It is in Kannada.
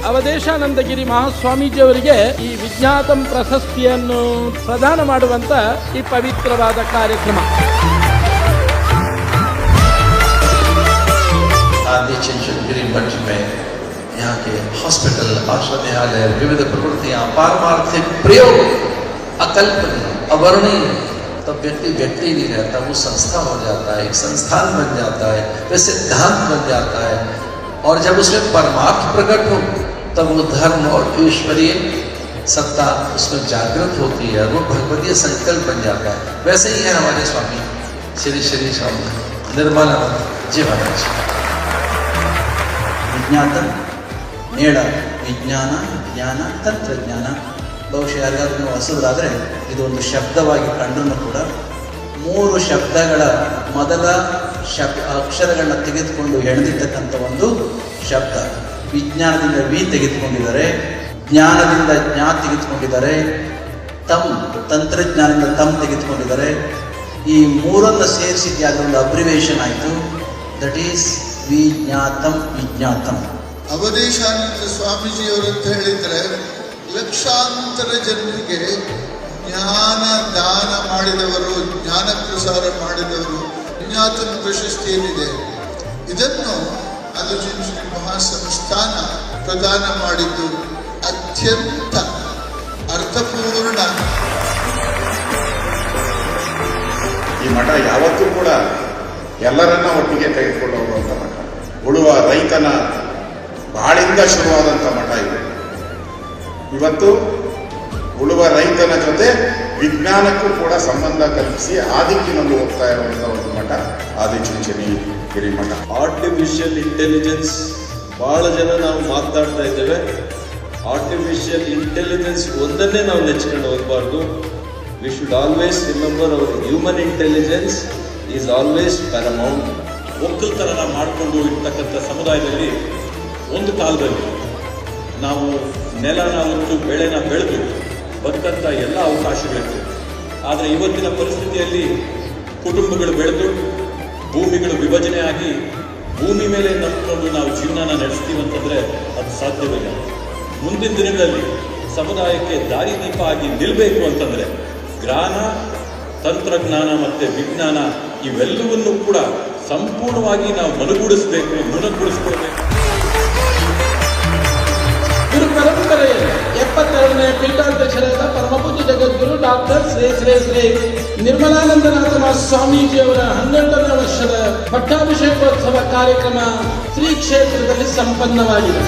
ಅವಧೇಶಾನಂದಗಿರಿ ಮಹಾಸ್ವಾಮೀಜಿಯವರಿಗೆ ಈ ವಿಜ್ಞಾತಂ ಪ್ರಶಸ್ತಿಯನ್ನು ಪ್ರದಾನ ಮಾಡುವಂತ ಈ ಪವಿತ್ರವಾದ ಕಾರ್ಯಕ್ರಮ. आदि चंचलगिरी मठ में यहाँ के हॉस्पिटल, आश्रमालय, विविध प्रवृत्तियाँ, पारमार्थिक प्रयोग अकल्पनीय, अवर्णीय, तब व्यक्ति नहीं रहता, वो संस्था हो जाता है, एक संस्थान बन जाता है, वह सिद्धांत बन जाता है। और जब उसमें परमार्थ प्रकट हो तब वो धर्म और ईश्वरीय सत्ता उसमें जागृत होती है, वो भगवतीय संकल्प बन जाता है। वैसे ही है हमारे स्वामी श्री श्री स्वामी निर्मलानंद जी महाराज। ವಿಜ್ಞಾತಂ ನೇಳ ವಿಜ್ಞಾನ, ಜ್ಞಾನ, ತಂತ್ರಜ್ಞಾನ. ಬಹುಶಃ ಯಾರಿಗಾದ್ರೂ ನೀವು ಹೊಸದಾದರೆ ಇದು ಒಂದು ಶಬ್ದವಾಗಿ ಕಂಡರೂ ಕೂಡ 3 ಶಬ್ದಗಳ ಮೊದಲ ಅಕ್ಷರಗಳನ್ನ ತೆಗೆದುಕೊಂಡು ಎಳೆದಿರ್ತಕ್ಕಂಥ ಒಂದು ಶಬ್ದ. ವಿಜ್ಞಾನದಿಂದ ವಿ ತೆಗೆದುಕೊಂಡಿದ್ದಾರೆ, ಜ್ಞಾನದಿಂದ ಜ್ಞಾ ತೆಗೆದುಕೊಂಡಿದ್ದಾರೆ, ತಂತ್ರಜ್ಞಾನದಿಂದ ತಮ್ ತೆಗೆದುಕೊಂಡಿದ್ದಾರೆ. ಈ 3 ಸೇರಿಸಿದ ಯಾವುದೊಂದು ಅಬ್ರಿವೇಷನ್ ಆಯಿತು, ದಟ್ ಈಸ್ ವಿಜ್ಞಾತಂ. ವಿಜ್ಞಾತಂ ಅವಧೇಶಾನಂದ ಸ್ವಾಮೀಜಿಯವರಂತ ಹೇಳಿದರೆ ಲಕ್ಷಾಂತರ ಜನರಿಗೆ ಜ್ಞಾನ ದಾನ ಮಾಡಿದವರು, ಜ್ಞಾನ ಪ್ರಸಾರ ಮಾಡಿದವರು. ವಿಜ್ಞಾತಂ ಪ್ರಶಸ್ತಿ ಏನಿದೆ ಇದನ್ನು ಆದಿಚುಂಚನ ಮಹಾಸಂಸ್ಥಾನ ಪ್ರದಾನ ಮಾಡಿದ್ದು ಅತ್ಯಂತ ಅರ್ಥಪೂರ್ಣ. ಈ ಮಠ ಯಾವತ್ತೂ ಕೂಡ ಎಲ್ಲರನ್ನ ಒಟ್ಟಿಗೆ ತೆಗೆದುಕೊಂಡು ಹೋಗುವಂಥ ಮಠ, ಉಳುವ ರೈತನ ಬಾಳಿಂದ ಶುರುವಾದಂಥ ಮಠ ಇದು. ಇವತ್ತು ಉಳುವ ರೈತನ ಜೊತೆ ವಿಜ್ಞಾನಕ್ಕೂ ಕೂಡ ಸಂಬಂಧ ಕಲ್ಪಿಸಿ ಆ ದಿಕ್ಕಿನಲ್ಲಿ ಹೋಗ್ತಾ ಇರುವಂಥ ಒಂದು ಮಠ ಆದಿಚುಂಚನಗಿರಿ ಮಠ. ಆರ್ಟಿಫಿಷಿಯಲ್ ಇಂಟೆಲಿಜೆನ್ಸ್ ಬಹಳ ಜನ ನಾವು ಮಾತಾಡ್ತಾ ಇದ್ದೇವೆ. ಆರ್ಟಿಫಿಷಿಯಲ್ ಇಂಟೆಲಿಜೆನ್ಸ್ ಒಂದನ್ನೇ ನಾವು ನೆಚ್ಕೊಂಡು ಹೋಗಬಾರ್ದು. We should always remember our human intelligence is always paramount. ಒಕ್ಕಲ್ತನ ಮಾಡಿಕೊಂಡು ಇರ್ತಕ್ಕಂಥ ಸಮುದಾಯದಲ್ಲಿ ಒಂದು ಕಾಲದಲ್ಲಿ ನಾವು ನೆಲನ ಉತ್ತು ಬೆಳೆನ ಬೆಳೆದು ಬದುಕಂಥ ಎಲ್ಲ ಅವಕಾಶಗಳಿತ್ತು. ಆದರೆ ಇವತ್ತಿನ ಪರಿಸ್ಥಿತಿಯಲ್ಲಿ ಕುಟುಂಬಗಳು ಬೆಳೆದು ಭೂಮಿಗಳು ವಿಭಜನೆ ಆಗಿ ಭೂಮಿ ಮೇಲೆ ನಂಬಿಕೊಂಡು ನಾವು ಜೀವನನ ನಡೆಸ್ತೀವಿ ಅಂತಂದರೆ ಅದು ಸಾಧ್ಯವಿಲ್ಲ. ಮುಂದಿನ ದಿನಗಳಲ್ಲಿ ಸಮುದಾಯಕ್ಕೆ ದಾರಿದೀಪ ಆಗಿ ನಿಲ್ಲಬೇಕು ಅಂತಂದರೆ ಜ್ಞಾನ, ತಂತ್ರಜ್ಞಾನ ಮತ್ತು ವಿಜ್ಞಾನ ಇವೆಲ್ಲವನ್ನೂ ಕೂಡ ಸಂಪೂರ್ಣವಾಗಿ ನಾವು ಮನಗೂಡಿಸಬೇಕು, ಮುನಗೂಡಿಸ್ಕೊಳ್ಬೇಕು. ಗುರು ಪರಂಪರೆಯಲ್ಲಿ 72ನೇ ಪೀಠಾಧ್ಯಕ್ಷರಾದ ಪರಮಪೂಜ್ಯ ಜಗದ್ಗುರು ಗುರು ಡಾಕ್ಟರ್ ಶ್ರೀ ಶ್ರೀ ಶ್ರೀ ನಿರ್ಮಲಾನಂದನಾಥ ಸ್ವಾಮೀಜಿಯವರ 12ನೇ ವರ್ಷದ ಪಟ್ಟಾಭಿಷೇಕೋತ್ಸವ ಕಾರ್ಯಕ್ರಮ ಶ್ರೀ ಕ್ಷೇತ್ರದಲ್ಲಿ ಸಂಪನ್ನವಾಗಿದೆ.